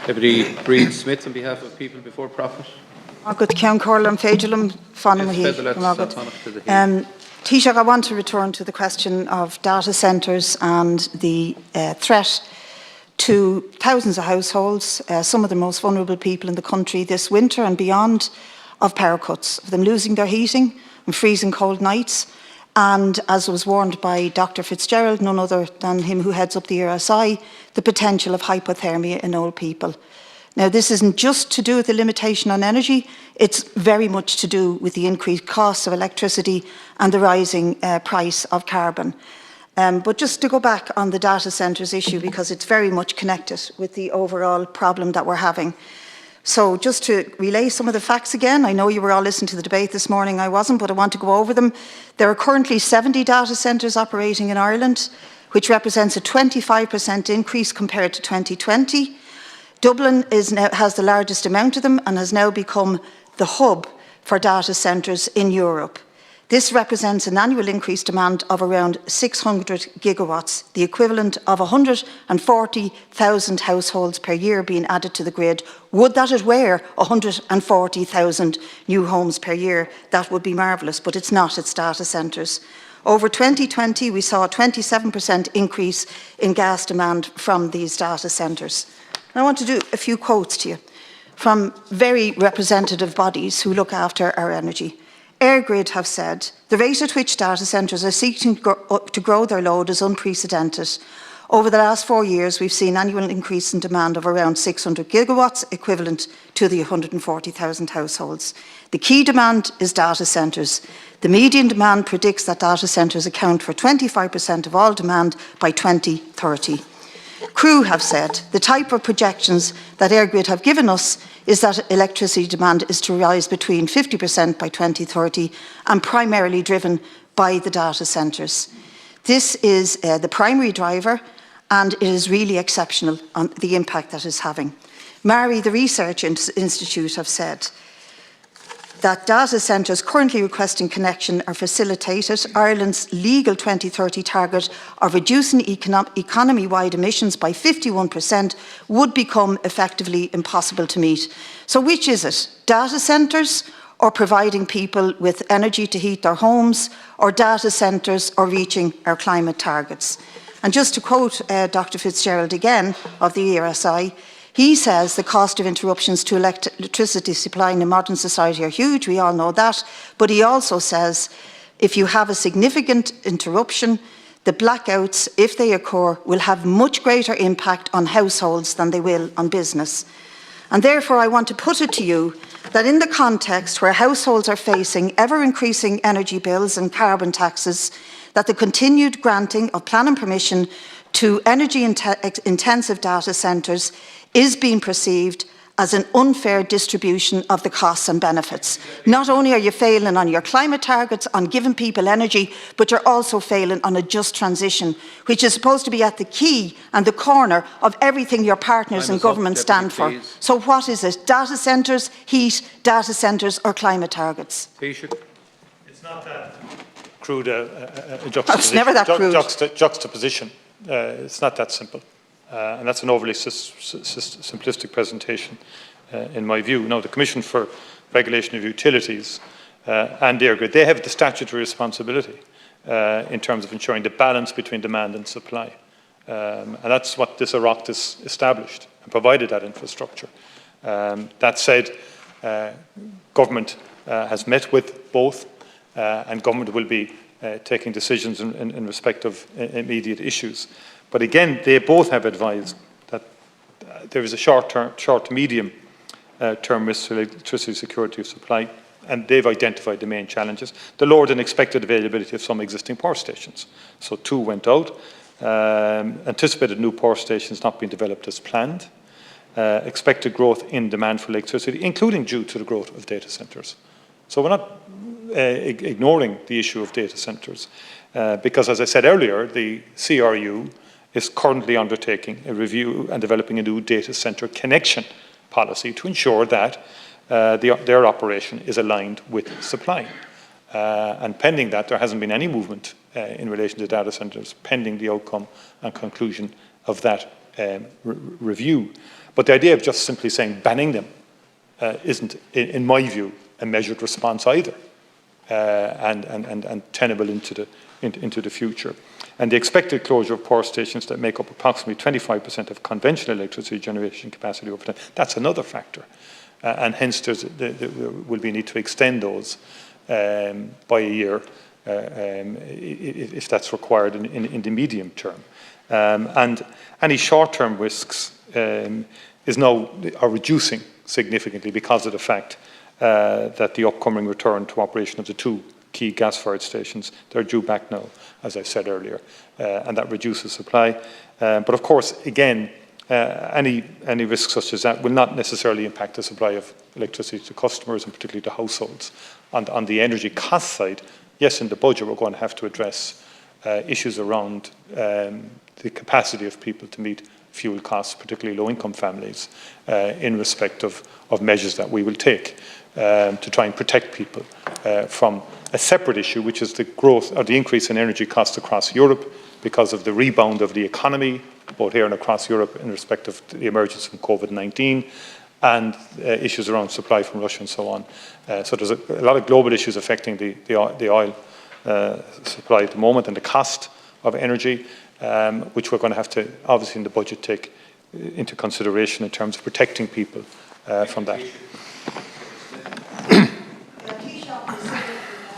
Deputy Brid Smith on behalf of People Before Profit. Good Ceann Corlin Féidirlim Taoiseach, I want to return to the question of data centres and the threat to thousands of households, some of the most vulnerable people in the country this winter and beyond, of power cuts, of them losing their heating and freezing cold nights, and, as was warned by Dr. Fitzgerald, none other than him who heads up the RSI, the potential of hypothermia in old people. Now, this isn't just to do with the limitation on energy, it's very much to do with the increased costs of electricity and the rising price of carbon. But just to go back on the data centres issue, because it's very much connected with the overall problem that we're having. So just to relay some of the facts again, I know you were all listening to the debate this morning, I wasn't, but I want to go over them. There are currently 70 data centres operating in Ireland, which represents a 25% increase compared to 2020. Dublin has the largest amount of them and has now become the hub for data centres in Europe. This represents an annual increased demand of around 600 gigawatts, the equivalent of 140,000 households per year being added to the grid. Would that it were 140,000 new homes per year? That would be marvellous, but it's not, it's data centres. Over 2020, we saw a 27% increase in gas demand from these data centres. I want to do a few quotes to you from very representative bodies who look after our energy. Grid have said, the rate at which data centres are seeking to grow their load is unprecedented. Over the last 4 years, we've seen an annual increase in demand of around 600 gigawatts, equivalent to the 140,000 households. The key demand is data centres. The median demand predicts that data centres account for 25% of all demand by 2030. Crew have said the type of projections that Grid have given us is that electricity demand is to rise between 50% by 2030 and primarily driven by the data centres. This is the primary driver, and it is really exceptional on the impact that it's having. MARI, the Research Institute, have said that data centres currently requesting connection are facilitated. Ireland's legal 2030 target of reducing economy-wide emissions by 51% would become effectively impossible to meet. So which is it? Data centres or providing people with energy to heat their homes, or data centres or reaching our climate targets? And just to quote Dr. Fitzgerald again of the ERSI, he says the cost of interruptions to electricity supply in a modern society are huge, we all know that, but he also says if you have a significant interruption, the blackouts, if they occur, will have much greater impact on households than they will on business. And therefore I want to put it to you that in the context where households are facing ever-increasing energy bills and carbon taxes, that the continued granting of planning permission to energy-intensive data centres is being perceived as an unfair distribution of the costs and benefits. Not only are you failing on your climate targets, on giving people energy, but you're also failing on a just transition, which is supposed to be at the key and the corner of everything your partners in government stand for. So what is it? Data centres, heat, data centres or climate targets? It's not that crude it's never that crude. Juxtaposition. It's not that simple. And that's an overly simplistic presentation, in my view. Now, the Commission for Regulation of Utilities and Grid, they have the statutory responsibility in terms of ensuring the balance between demand and supply. And that's what this Oireachtas established and provided that infrastructure. That said, government has met with both, and government will be taking decisions in respect of immediate issues. But again, they both have advised that there is a short to medium term risk to electricity security of supply, and they've identified the main challenges. The lower than expected availability of some existing power stations. So 2 went out. Anticipated new power stations not being developed as planned. Expected growth in demand for electricity, including due to the growth of data centres. So we're not ignoring the issue of data centres, because, as I said earlier, the CRU is currently undertaking a review and developing a new data centre connection policy to ensure that their operation is aligned with supply. And pending that, there hasn't been any movement in relation to data centres, pending the outcome and conclusion of that review. But the idea of just simply saying banning them isn't, in my view, a measured response either, and tenable into the future. And the expected closure of power stations that make up approximately 25% of conventional electricity generation capacity over time, that's another factor. And hence there will be a need to extend those by a year if that's required in the medium term. And any short-term risks are reducing significantly because of the fact that the upcoming return to operation of the 2 key gas-fired stations, they're due back now, as I said earlier, and that reduces supply. But of course, again, any risks such as that will not necessarily impact the supply of electricity to customers and particularly to households. On the energy cost side, yes, in the budget we're going to have to address issues around the capacity of people to meet fuel costs, particularly low-income families, in respect of measures that we will take to try and protect people from a separate issue, which is the growth or the increase in energy costs across Europe because of the rebound of the economy, both here and across Europe, in respect of the emergence from COVID-19 and issues around supply from Russia and so on. So there's a lot of global issues affecting the oil supply at the moment and the cost of energy, which we're going to have to, obviously, in the budget, take into consideration in terms of protecting people from that.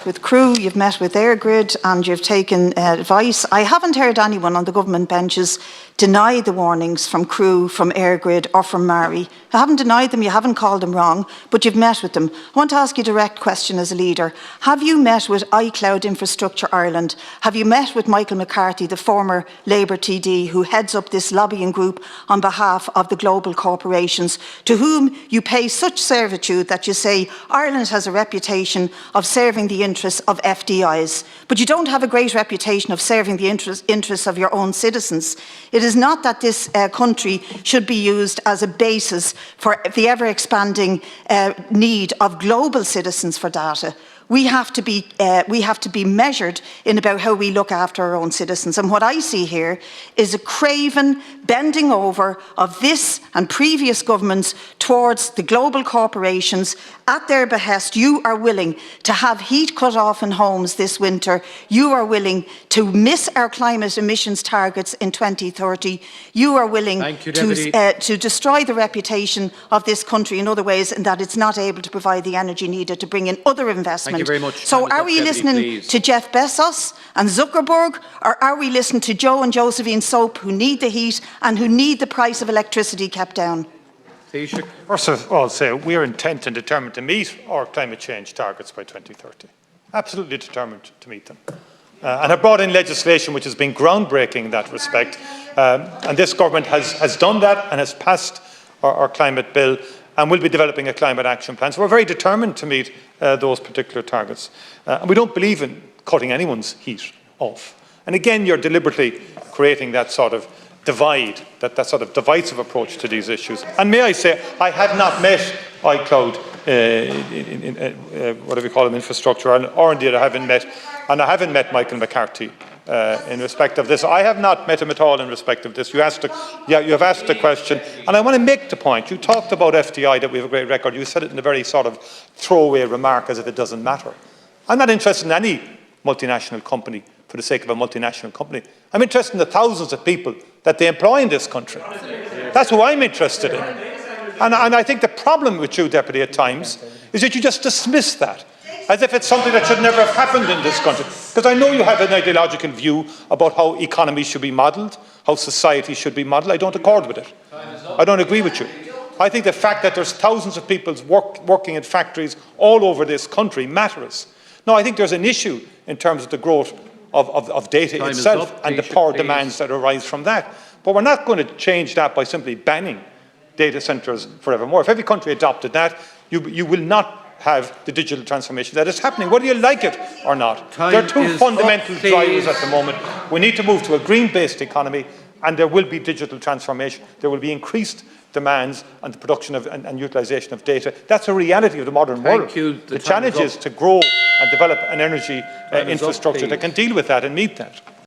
With Crew, you've met with Brid, and you've taken advice. I haven't heard anyone on the government benches deny the warnings from Crew, from Brid or from Mari. I haven't denied them, you haven't called them wrong, but you've met with them. I want to ask you a direct question as a leader. Have you met with iCloud Infrastructure Ireland? Have you met with Michael McCarthy, the former Labour TD, who heads up this lobbying group on behalf of the global corporations, to whom you pay such servitude that you say Ireland has a reputation of serving the interests of FDIs, but you don't have a great reputation of serving the interests of your own citizens? It is not that this country should be used as a basis for the ever-expanding need of global citizens for data. We have to be measured in about how we look after our own citizens. And what I see here is a craven bending over of this and previous governments towards the global corporations. At their behest, you are willing to have heat cut off in homes this winter. You are willing to miss our climate emissions targets in 2030. You are willing to destroy the reputation of this country in other ways, and that it's not able to provide the energy needed to bring in other investment. Thank you very much. So are we listening to Jeff Bezos and Zuckerberg, or are we listening to Joe and Josephine Soap, who need the heat and who need the price of electricity kept down? First of all, say we are intent and determined to meet our climate change targets by 2030. Absolutely determined to meet them. And have brought in legislation which has been groundbreaking in that respect. And this government has done that and has passed our climate bill and will be developing a climate action plan. So we're very determined to meet those particular targets. And we don't believe in cutting anyone's heat off. And again, you're deliberately creating that sort of divide, that sort of divisive approach to these issues. And may I say, I have not met iCloud, whatever you call them, infrastructure, or indeed I haven't met Michael McCarthy in respect of this. I have not met him at all in respect of this. You have asked the question, and I want to make the point. You talked about FDI, that we have a great record. You said it in a very sort of throwaway remark as if it doesn't matter. I'm not interested in any multinational company for the sake of a multinational company. I'm interested in the thousands of people that they employ in this country. That's who I'm interested in. And I think the problem with you, Deputy, at times, is that you just dismiss that as if it's something that should never have happened in this country. Because I know you have an ideological view about how economies should be modelled, how society should be modelled. I don't accord with it. I don't agree with you. I think the fact that there's thousands of people working in factories all over this country matters. No, I think there's an issue in terms of the growth of data itself and the power demands that arise from that. But we're not going to change that by simply banning data centres forevermore. If every country adopted that, you will not have the digital transformation that is happening, whether you like it or not. There are two fundamental drivers at the moment. We need to move to a green-based economy, and there will be digital transformation. There will be increased demands on the production of and utilisation of data. That's a reality of the modern world. The challenge is to grow and develop an energy infrastructure that can deal with that and meet that.